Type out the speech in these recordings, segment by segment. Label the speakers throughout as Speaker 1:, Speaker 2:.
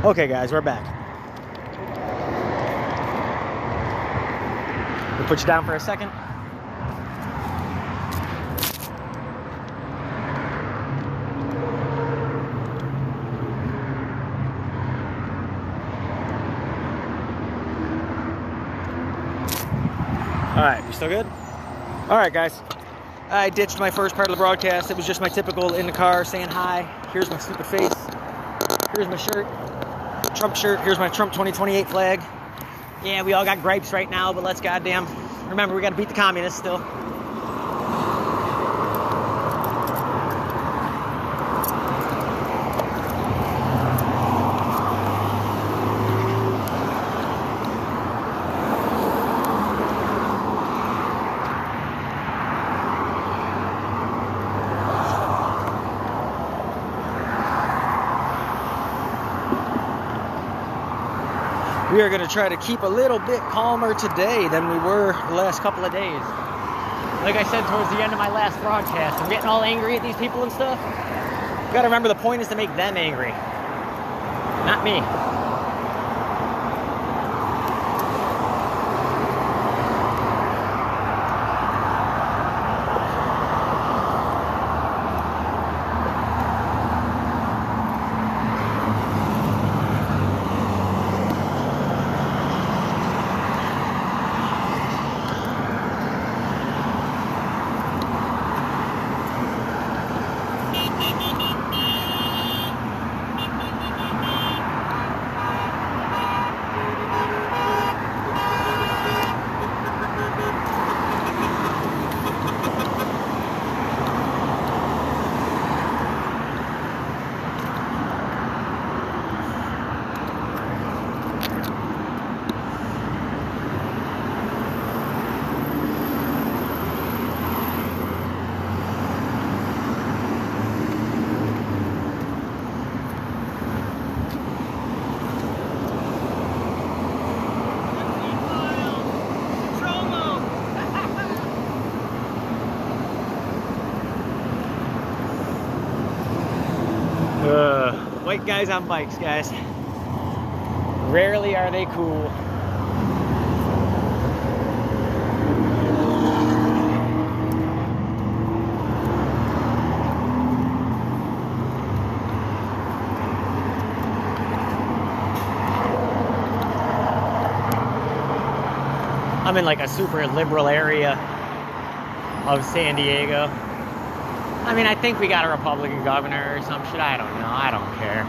Speaker 1: Okay, guys, we're back. We'll put you down for a second. All right, you still good? All right, guys. I ditched my first part of the broadcast. It was just my typical in the car saying hi. Here's my stupid face. Here's my shirt. Trump shirt. Here's my Trump 2028 flag. Yeah, we all got gripes right now, but let's goddamn remember we got to beat the communists still. We are going to try to keep a little bit calmer today than we were the last couple of days. Like I said towards the end of my last broadcast, I'm getting all angry at these people and stuff. You got to remember the point is to make them angry, not me. White guys on bikes, guys. Rarely are they cool. I'm in like a super liberal area of San Diego. I mean, I think we got a Republican governor or some shit. I don't know. I don't care.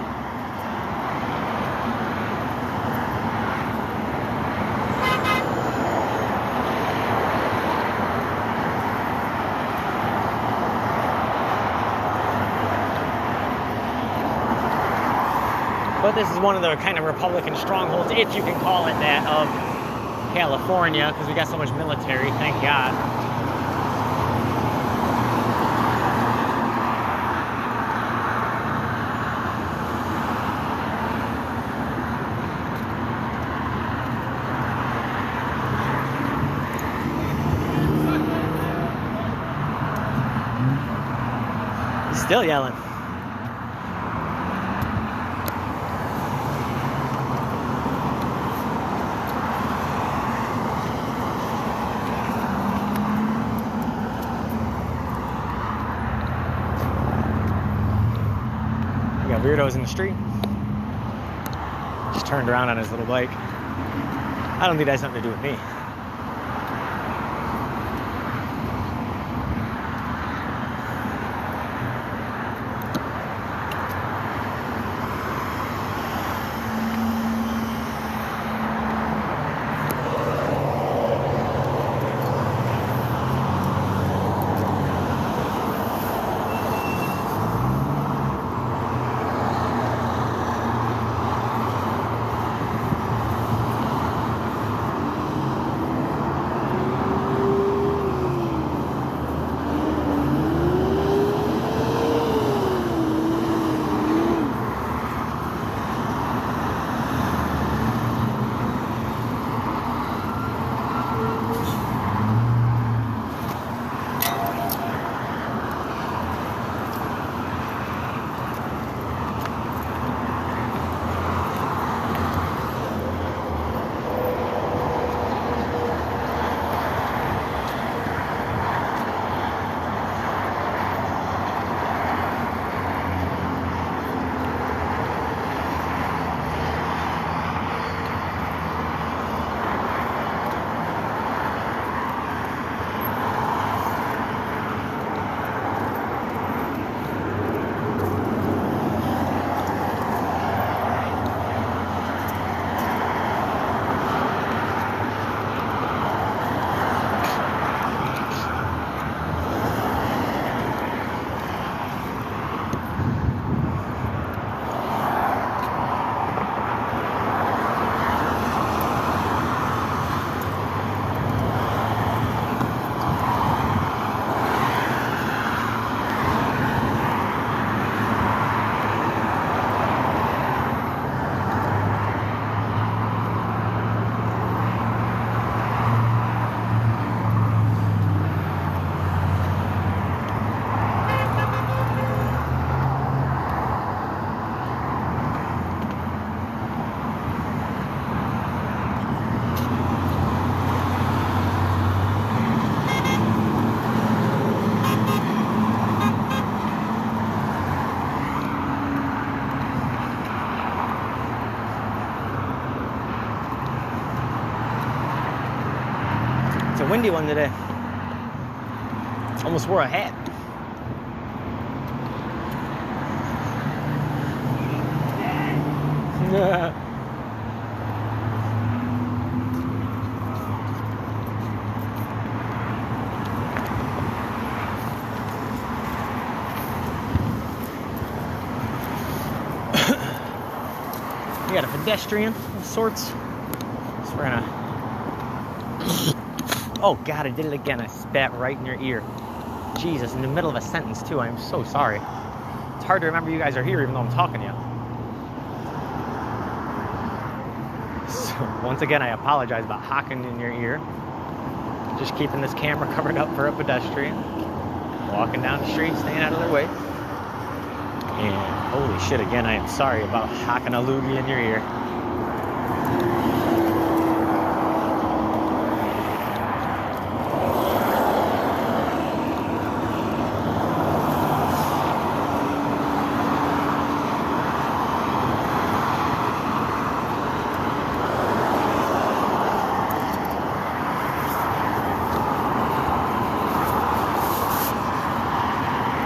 Speaker 1: But this is one of the kind of Republican strongholds, if you can call it that, of California, because we got so much military, thank God. Still yelling. We got weirdos in the street. Just turned around on his little bike. I don't think that has something to do with me. a windy one today. Almost wore a hat. We got a pedestrian of sorts. So we're gonna. Oh God, I did it again. I spat right in your ear. Jesus, in the middle of a sentence too. I'm so sorry. It's hard to remember you guys are here even though I'm talking to you. So once again, I apologize about hawking in your ear. Just keeping this camera covered up for a pedestrian. Walking down the street, staying out of their way. And holy shit, again, I am sorry about hawking a loogie in your ear.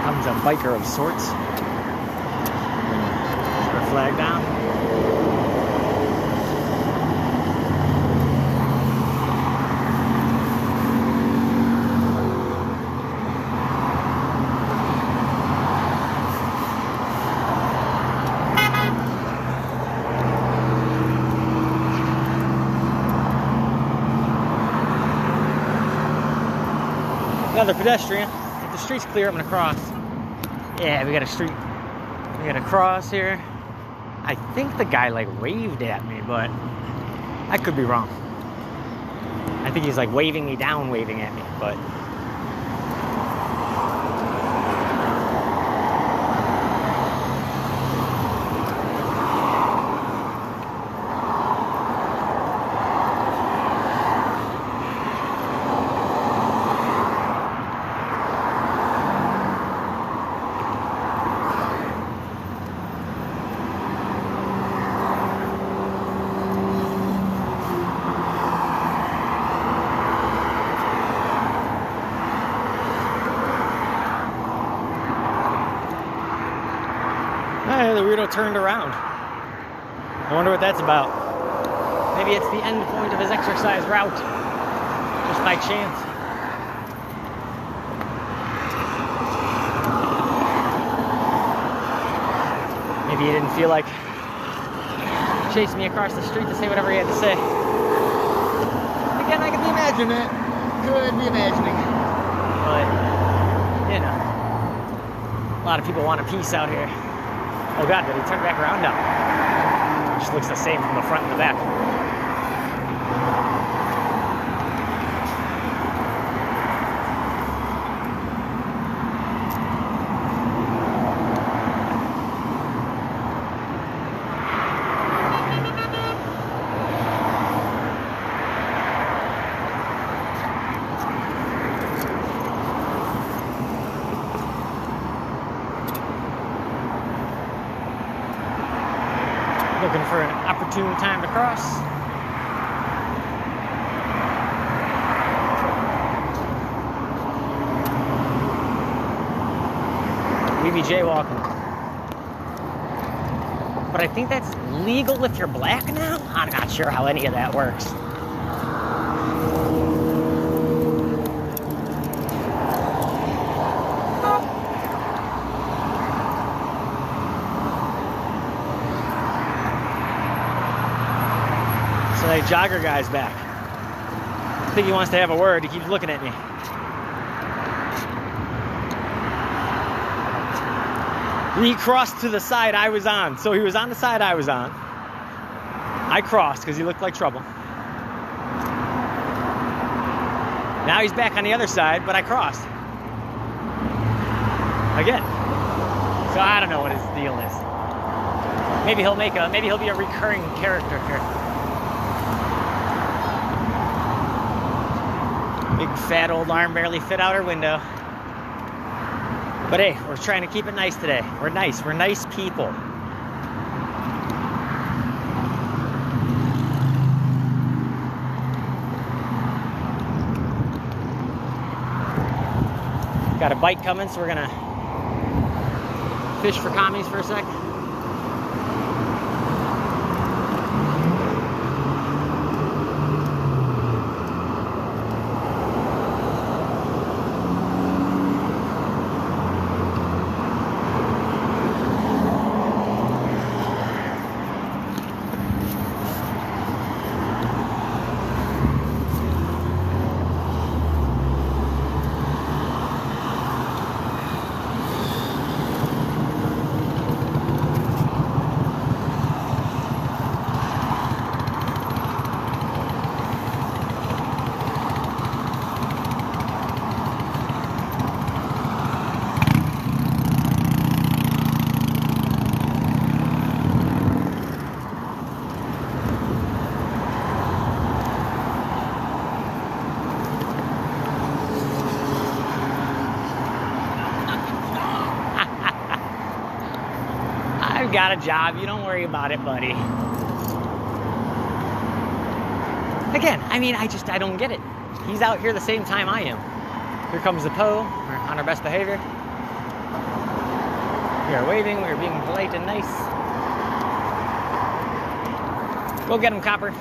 Speaker 1: Comes a biker of sorts. Put our flag down. Another pedestrian. If the street's clear, I'm gonna cross. Yeah, we got a street. We got a cross here. I think the guy like waved at me, but I could be wrong. I think he's like waving me down, waving at me, but. Hey, the weirdo turned around. I wonder what that's about. Maybe it's the end point of his exercise route. Just by chance. Maybe he didn't feel like chasing me across the street to say whatever he had to say. Again, I can imagine it. Could be imagining. But, you know. A lot of people want a piece out here. Oh God, did he turn back around now? It just looks the same from the front and the back. Looking for an opportune time to cross. We be jaywalking. But I think that's legal if you're black now? I'm not sure how any of that works. So that jogger guy's back. I think he wants to have a word. He keeps looking at me. He crossed to the side I was on. So he was on the side I was on. I crossed because he looked like trouble. Now he's back on the other side, but I crossed. Again. So I don't know what his deal is. Maybe he'll be a recurring character here. Big fat old arm barely fit out her window. But hey, we're trying to keep it nice today. We're nice people. Got a bite coming, so we're gonna fish for commies for a sec. I've got a job. You don't worry about it, buddy. Again, I mean, I don't get it. He's out here the same time I am. Here comes the Poe. We're on our best behavior. We are waving. We are being polite and nice. Go get him, Copper.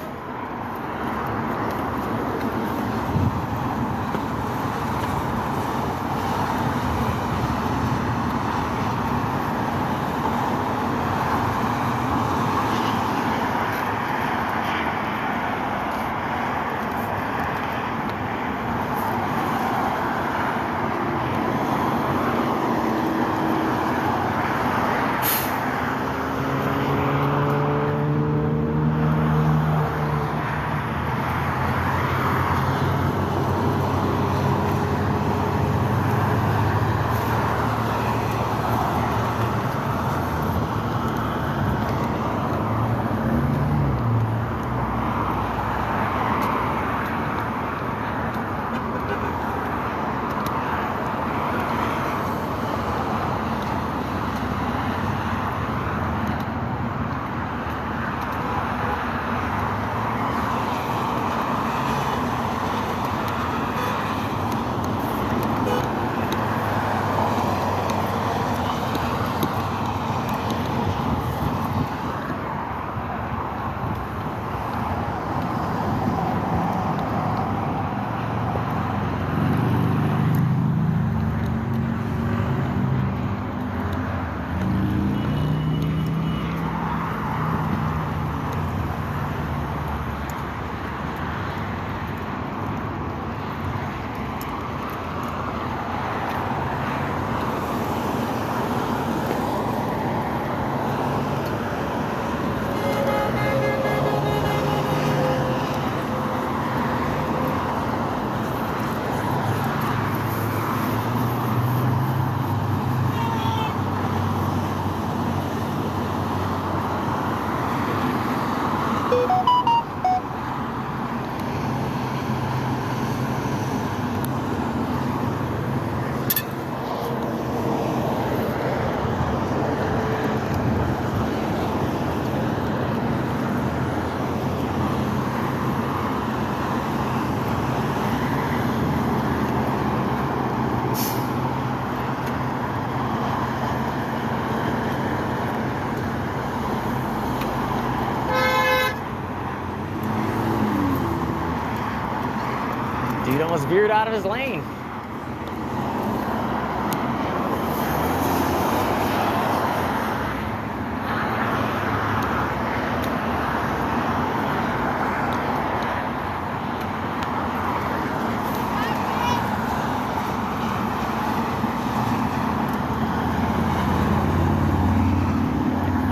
Speaker 1: Dude almost veered out of his lane.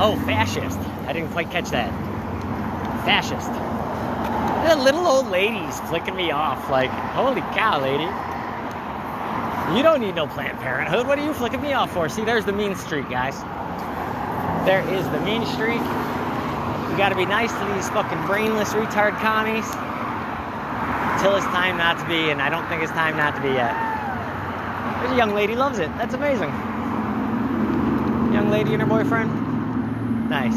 Speaker 1: Oh, fascist. I didn't quite catch that. Fascist. The little old lady's flicking me off like, holy cow, lady. You don't need no Planned Parenthood. What are you flicking me off for? See, there's the mean streak, guys. There is the mean streak. You gotta be nice to these fucking brainless retard commies until it's time not to be, and I don't think it's time not to be yet. There's a young lady, loves it. That's amazing. Young lady and her boyfriend. Nice.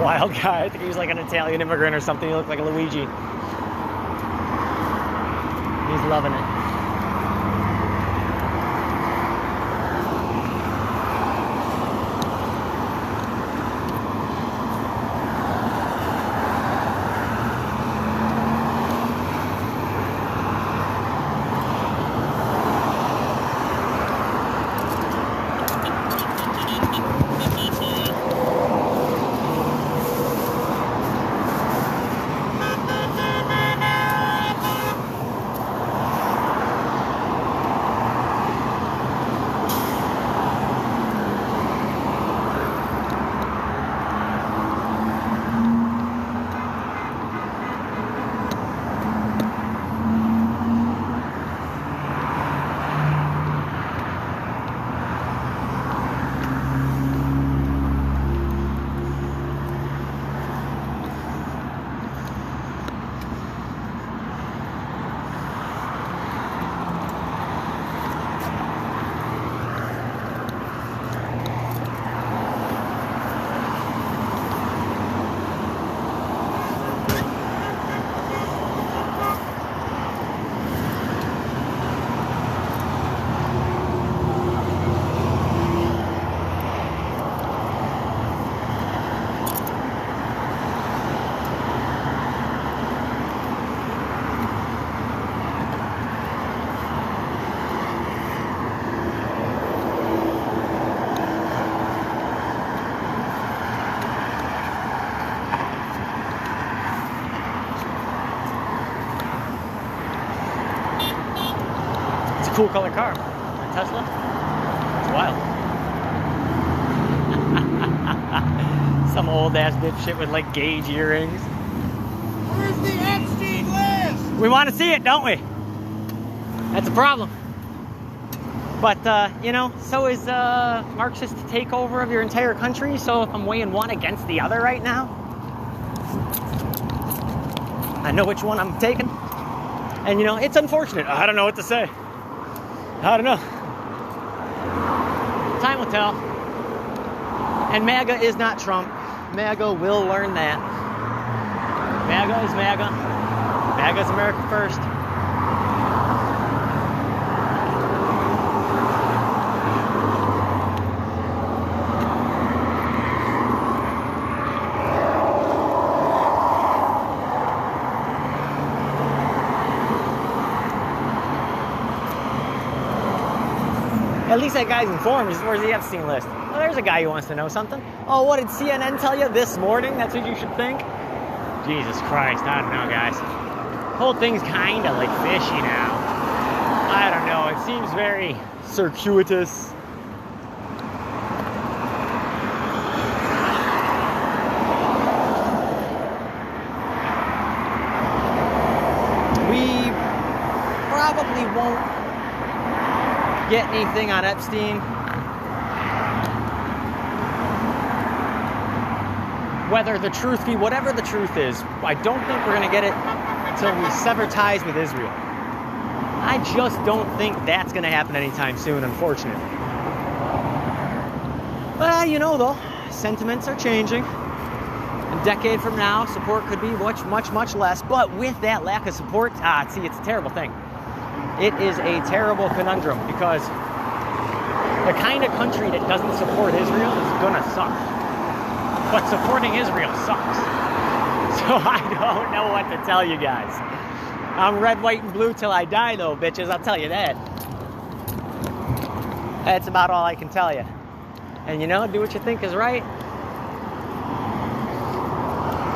Speaker 1: wild guy. I think he was like an Italian immigrant or something. He looked like a Luigi. He's loving it. Cool color car. A Tesla. It's wild. Some old ass dipshit with like gauge earrings.
Speaker 2: Where's the Epstein list?
Speaker 1: We want to see it, don't we? That's a problem. But you know, so is Marxist takeover of your entire country. So if I'm weighing one against the other right now, I know which one I'm taking. And you know, it's unfortunate. I don't know what to say. I don't know. Time will tell. And MAGA is not Trump. MAGA will learn that. MAGA is MAGA. MAGA is America first. At least that guy's informed. Where's the Epstein list? Well, there's a guy who wants to know something. Oh, what did CNN tell you this morning? That's what you should think? Jesus Christ, I don't know, guys. The whole thing's kind of like fishy now. I don't know. It seems very circuitous. We probably won't get anything on Epstein. Whether the truth be, whatever the truth is, I don't think we're going to get it until we sever ties with Israel. I just don't think that's going to happen anytime soon, unfortunately. But, you know, though, sentiments are changing. A decade from now, support could be much less. But with that lack of support, see, it's a terrible thing. It is a terrible conundrum because the kind of country that doesn't support Israel is gonna suck. But supporting Israel sucks. So I don't know what to tell you guys. I'm red, white, and blue till I die though, bitches, I'll tell you that. That's about all I can tell you. And you know, do what you think is right.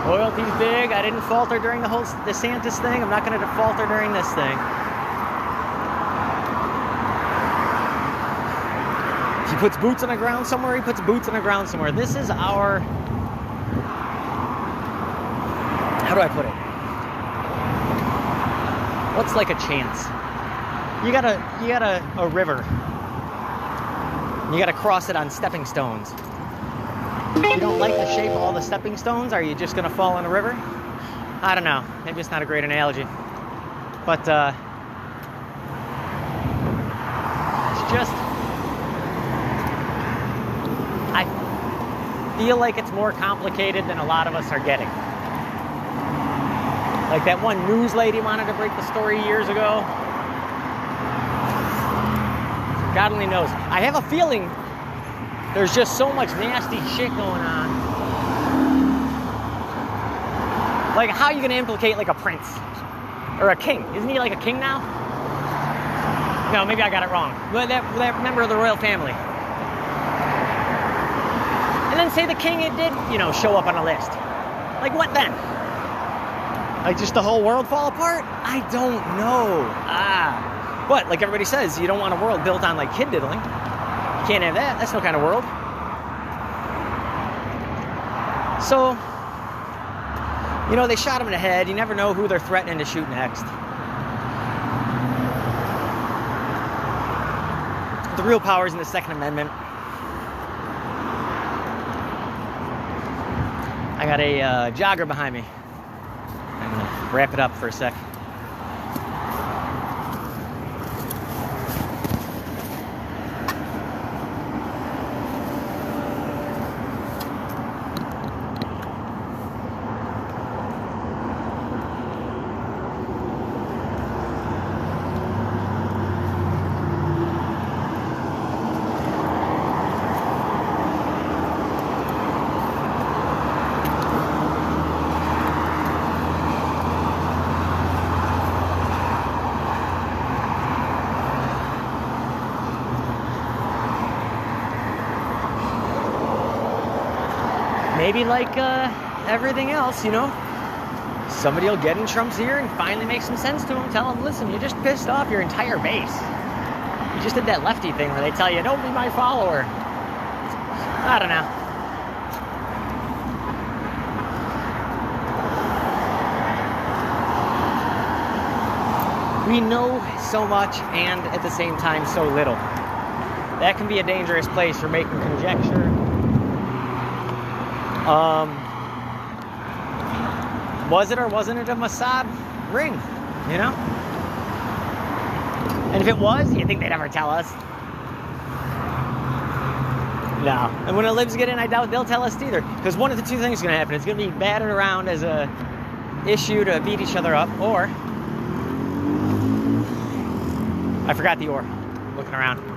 Speaker 1: Loyalty's big. I didn't falter during the whole DeSantis thing. I'm not gonna falter during this thing. He puts boots on the ground somewhere, he puts boots on the ground somewhere. This is our, how do I put it? What's like a chance? You got a river. You gotta cross it on stepping stones. If you don't like the shape of all the stepping stones, are you just gonna fall in a river? I don't know. Maybe it's not a great analogy. But it's just, feel like it's more complicated than a lot of us are getting. Like that one news lady wanted to break the story years ago. God only knows. I have a feeling there's just so much nasty shit going on. Like, how are you going to implicate like a prince or a king? Isn't he like a king now? No, maybe I got it wrong. But that member of the royal family. And then say the king, it did, show up on a list. Like, what then? Like, just the whole world fall apart? I don't know. But like everybody says, you don't want a world built on like kid diddling. You can't have that. That's no kind of world. So, they shot him in the head. You never know who they're threatening to shoot next. The real power is in the Second Amendment. I got a jogger behind me. I'm gonna wrap it up for a sec. Maybe like everything else, somebody will get in Trump's ear and finally make some sense to him. Tell him, listen, you just pissed off your entire base. You just did that lefty thing where they tell you, don't be my follower. I don't know. We know so much and at the same time so little. That can be a dangerous place for making conjecture. Was it or wasn't it a Mossad ring? And if it was, you think they'd ever tell us? No. And when the libs get in, I doubt they'll tell us either. Because one of the two things is going to happen. It's going to be battered around as a issue to beat each other up, or I forgot the or. Looking around.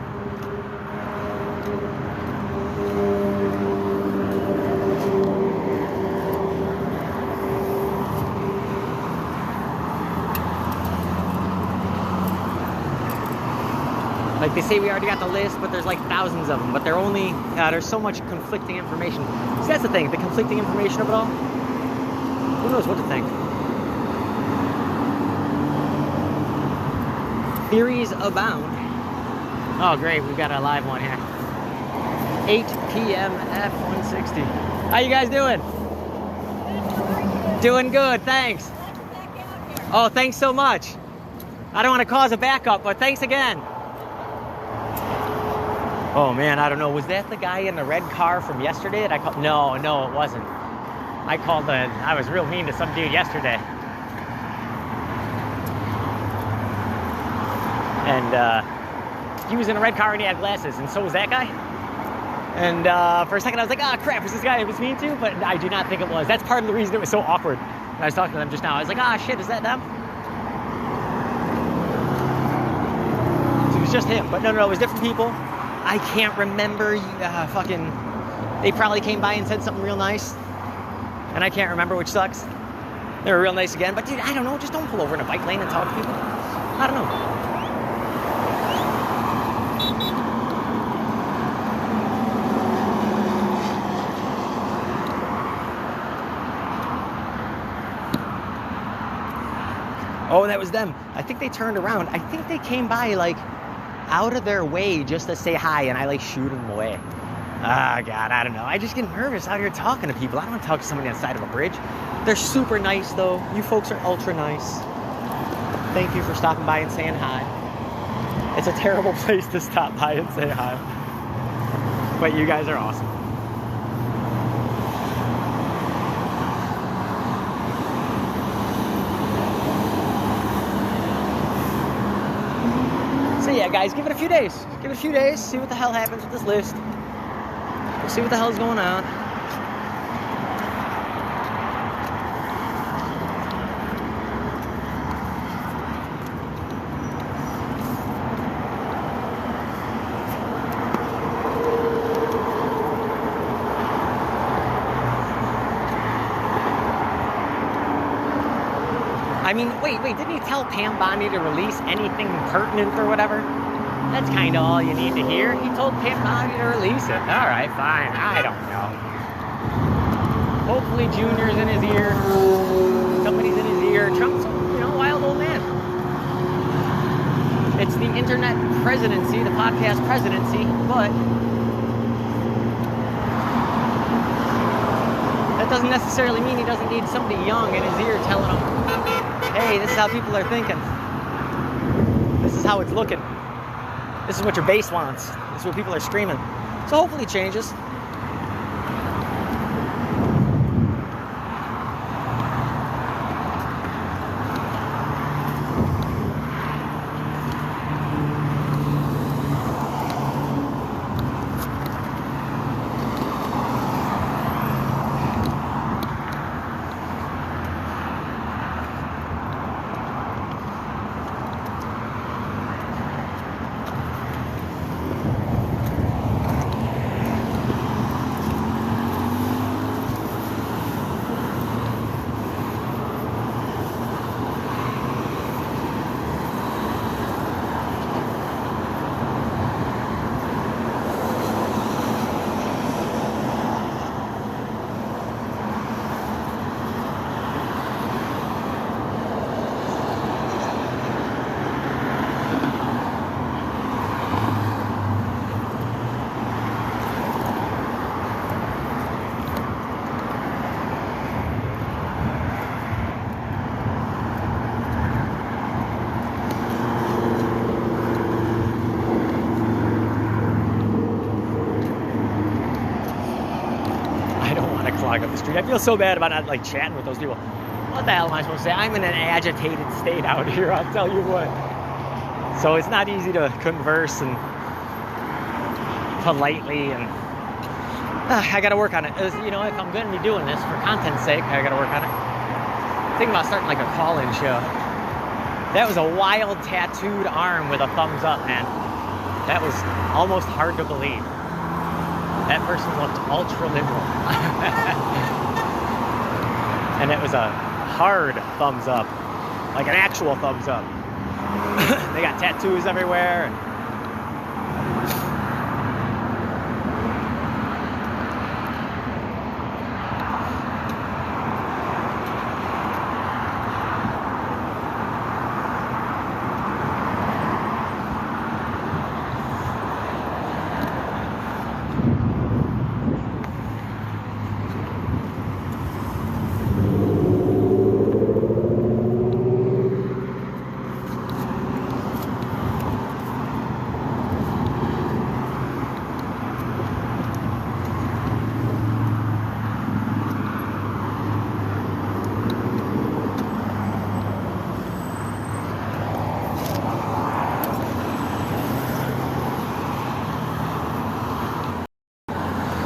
Speaker 1: Like they say we already got the list, but there's like thousands of them. But they're only, there's so much conflicting information. See, that's the thing, the conflicting information of it all. Who knows what to think? Theories abound. Oh, great, we've got a live one here. 8 p.m. F-160. How you guys doing? Doing good, thanks. Oh, thanks so much. I don't want to cause a backup, but thanks again. Oh man, I don't know. Was that the guy in the red car from yesterday that I called? No, it wasn't. I was real mean to some dude yesterday. And he was in a red car and he had glasses, and so was that guy. And for a second I was like, crap, was this guy I was mean to? But I do not think it was. That's part of the reason it was so awkward. When I was talking to them just now, I was like, shit, is that them? So it was just him. But no, it was different people. I can't remember, they probably came by and said something real nice, and I can't remember, which sucks. They were real nice again, but dude, I don't know, just don't pull over in a bike lane and talk to people. I don't know. Oh, that was them. I think they turned around. I think they came by, like, out of their way just to say hi, and I like shoot them away. God, I don't know. I just get nervous out here talking to people. I don't want to talk to somebody on the side of a bridge. They're super nice, though. You folks are ultra nice. Thank you for stopping by and saying hi. It's a terrible place to stop by and say hi. But you guys are awesome. Yeah, guys, give it a few days. See what the hell happens with this list. We'll see what the hell's going on.
Speaker 3: I mean, wait, didn't he tell Pam Bondi to release anything pertinent or whatever? That's kind of all you need to hear. He told Pam Bondi to release it. All right, fine. I don't know. Hopefully Junior's in his ear. Somebody's in his ear. Trump's, wild old man. It's the internet presidency, the podcast presidency, but that doesn't necessarily mean he doesn't need somebody young in his ear telling him, hey, this is how people are thinking. This is how it's looking. This is what your base wants. This is what people are screaming. So hopefully it changes. Up the street. I feel so bad about not chatting with those people. What the hell am I supposed to say? I'm in an agitated state out here, I'll tell you what. So it's not easy to converse and politely, and I gotta work on it. If I'm gonna be doing this for content's sake, I gotta work on it. Thinking about starting a call-in show. That was a wild tattooed arm with a thumbs up, man. That was almost hard to believe. That person looked ultra liberal. And it was a hard thumbs up, like an actual thumbs up. They got tattoos everywhere.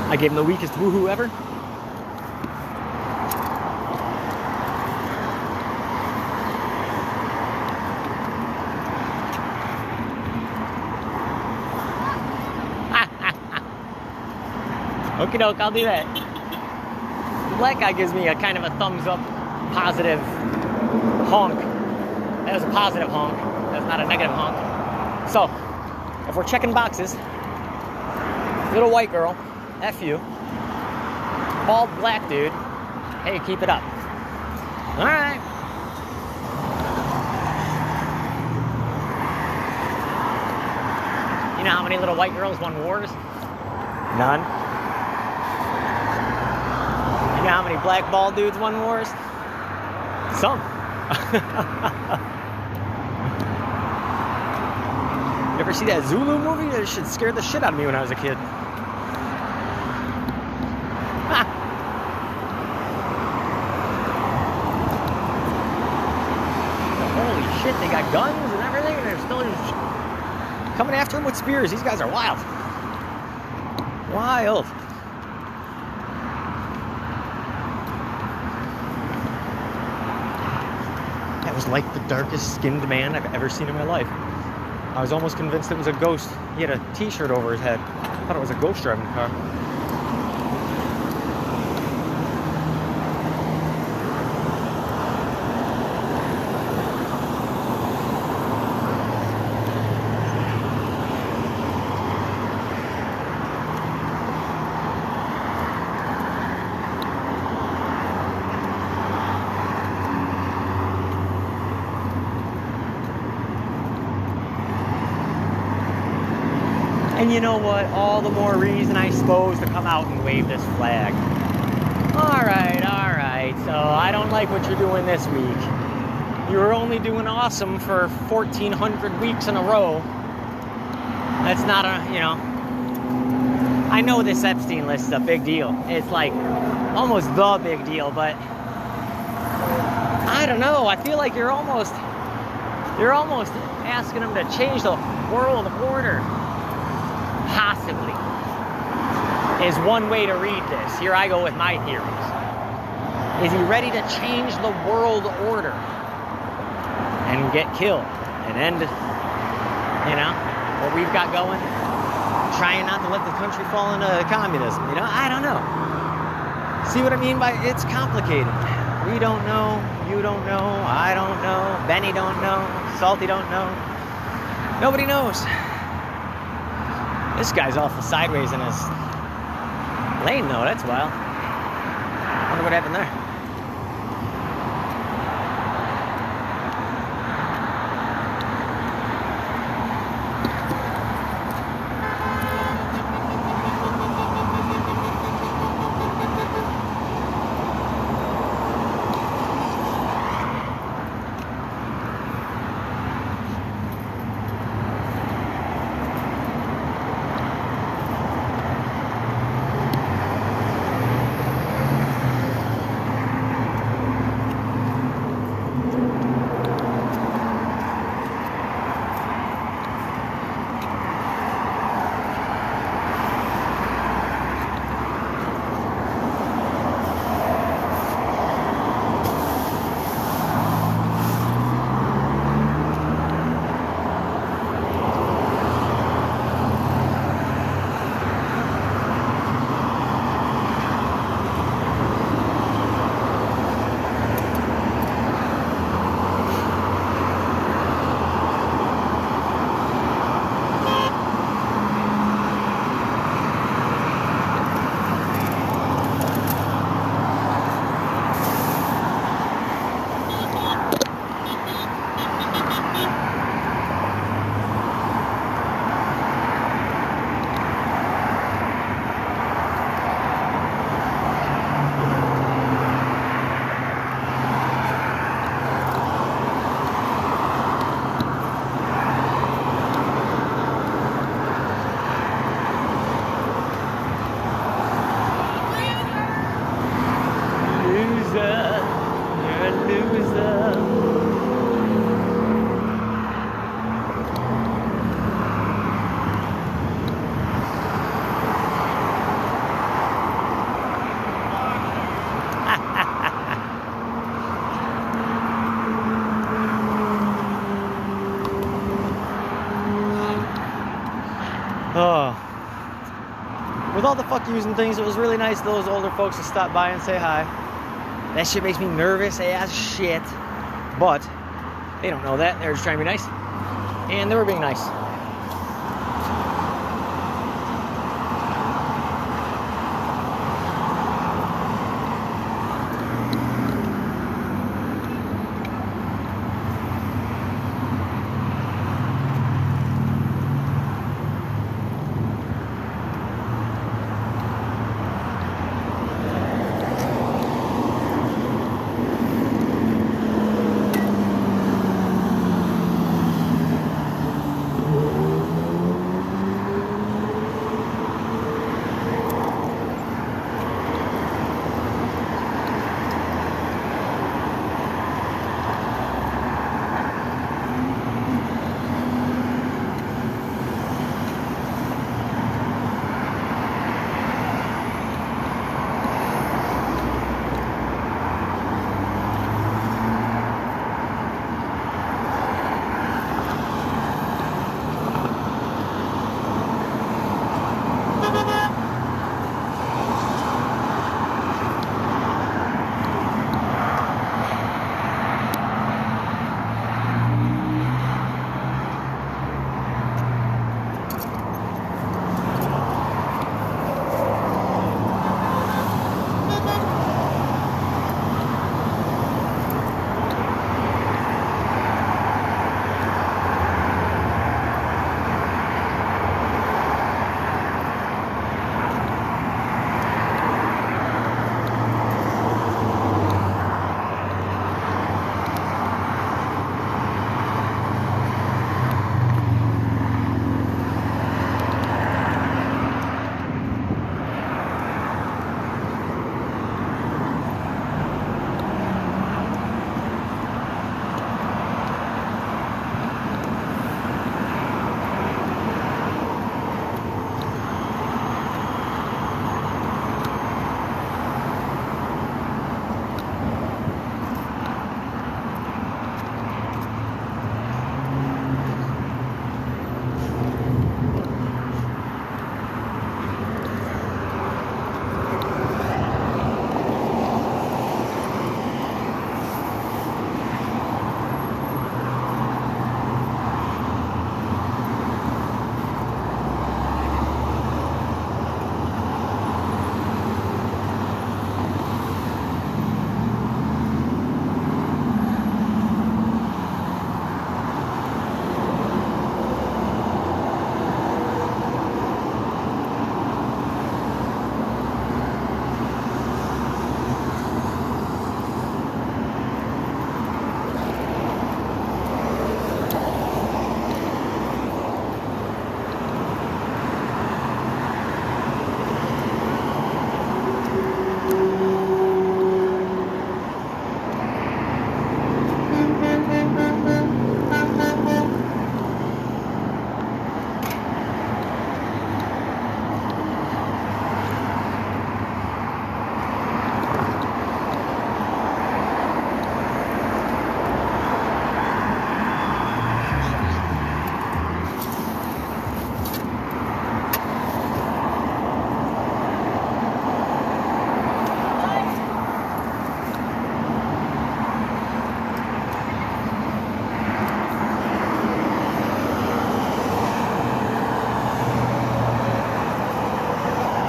Speaker 3: I gave him the weakest woohoo ever. Okie doke, I'll do that. The black guy gives me a kind of a thumbs up, positive honk. That was a positive honk. That's not a negative honk. So, if we're checking boxes, little white girl, F you. Bald black dude, hey, keep it up. All right. You know how many little white girls won wars? None. You know how many black bald dudes won wars? Some. You ever see that Zulu movie? That shit scared the shit out of me when I was a kid. Holy shit, they got guns and everything, and they're still just coming after him with spears. These guys are wild. Wild. That was like the darkest skinned man I've ever seen in my life. I was almost convinced it was a ghost. He had a t-shirt over his head. I thought it was a ghost driving the car. then you know what? All the more reason, I suppose, to come out and wave this flag. All right. So I don't like what you're doing this week. You were only doing awesome for 1,400 weeks in a row. That's not a, you know. I know this Epstein list is a big deal. It's like almost the big deal, but I don't know. I feel like you're almost asking them to change the world order. Possibly is one way to read this. Here I go with my theories. Is he ready to change the world order and get killed and end, you know, what we've got going? Trying not to let the country fall into communism, you know? I don't know. See what I mean by it's complicated. We don't know, you don't know, I don't know, Benny don't know, Salty don't know. Nobody knows. This guy's awful sideways in his lane though, that's wild. Wonder what happened there. With all the fuck yous and things, it was really nice of those older folks to stop by and say hi. That shit makes me nervous as shit. But they don't know that. They're just trying to be nice. And they were being nice.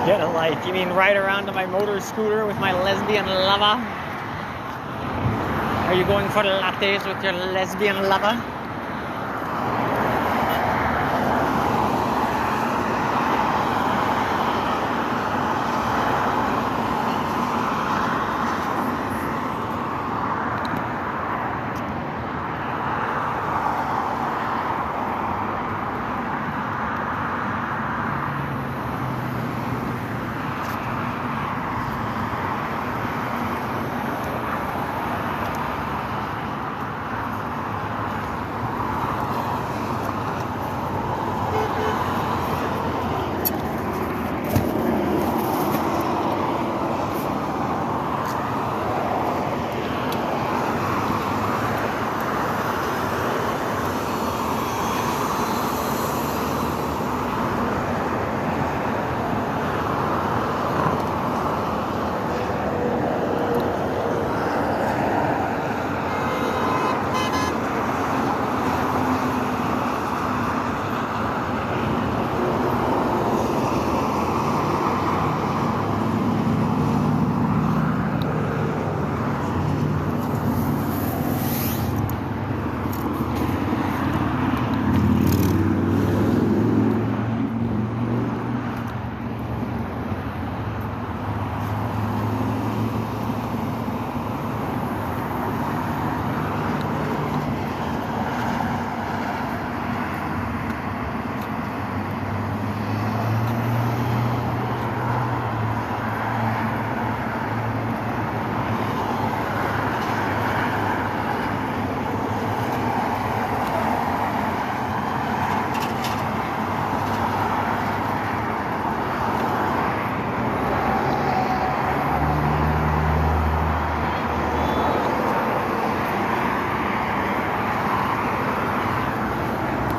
Speaker 3: Get a life. You mean ride around to my motor scooter with my lesbian lover? Are you going for lattes with your lesbian lover?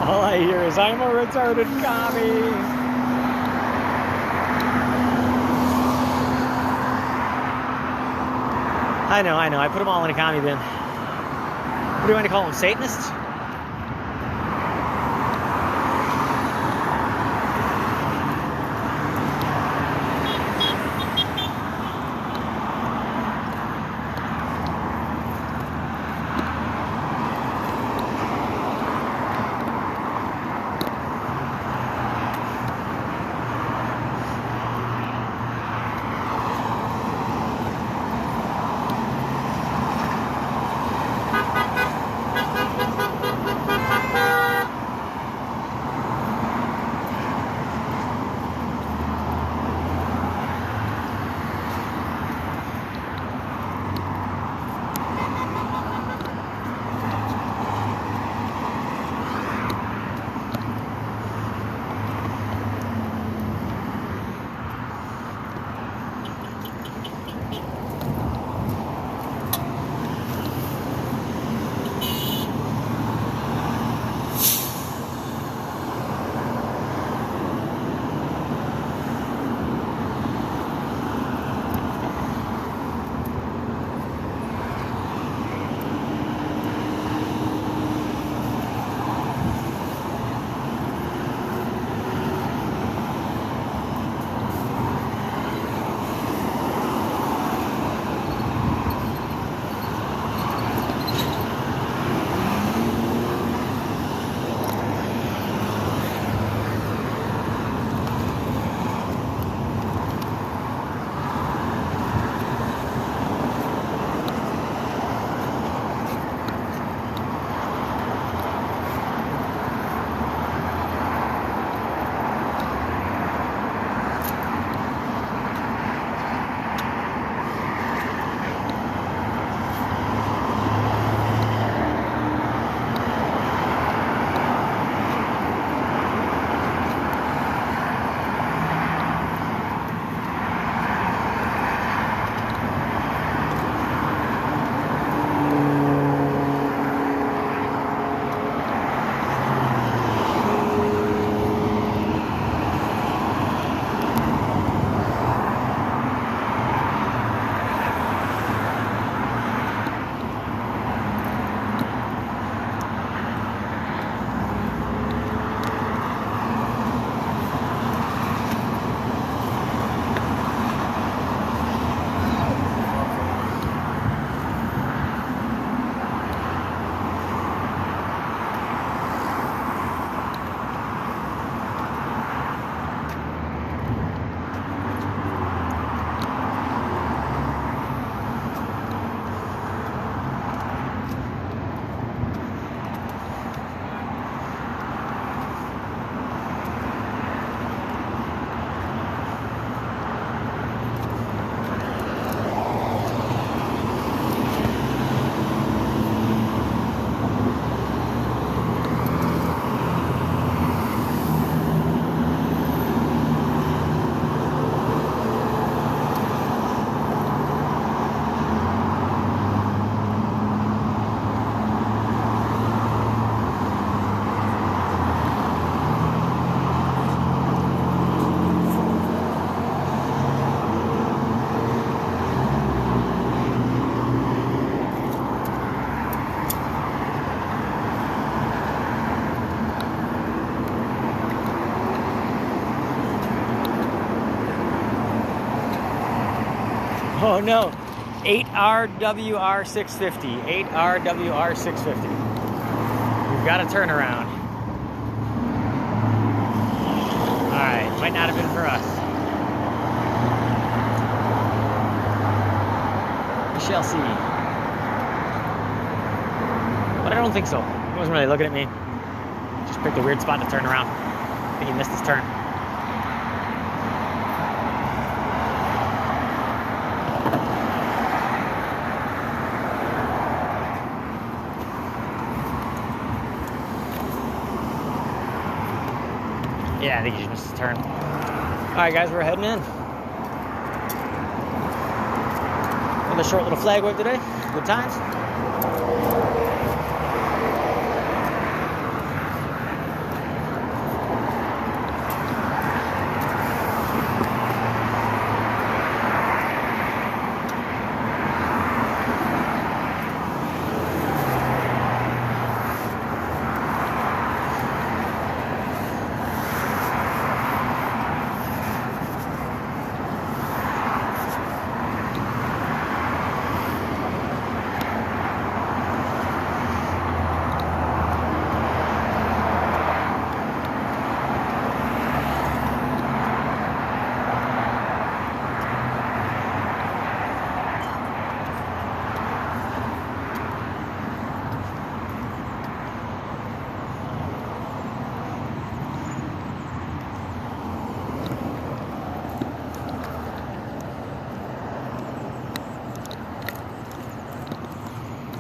Speaker 3: All I hear is, I'm a retarded commie. I know. I put them all in a commie bin. What do you want to call them, Satanists? Oh no. 8RWR 650. 8RWR 650. We've got a turnaround. Alright, might not have been for us. We shall see. But I don't think so. He wasn't really looking at me. Just picked a weird spot to turn around. I think he missed his turn. Yeah, I think he just missed his turn. Alright guys, we're heading in. Another short little flag wave today. Good times.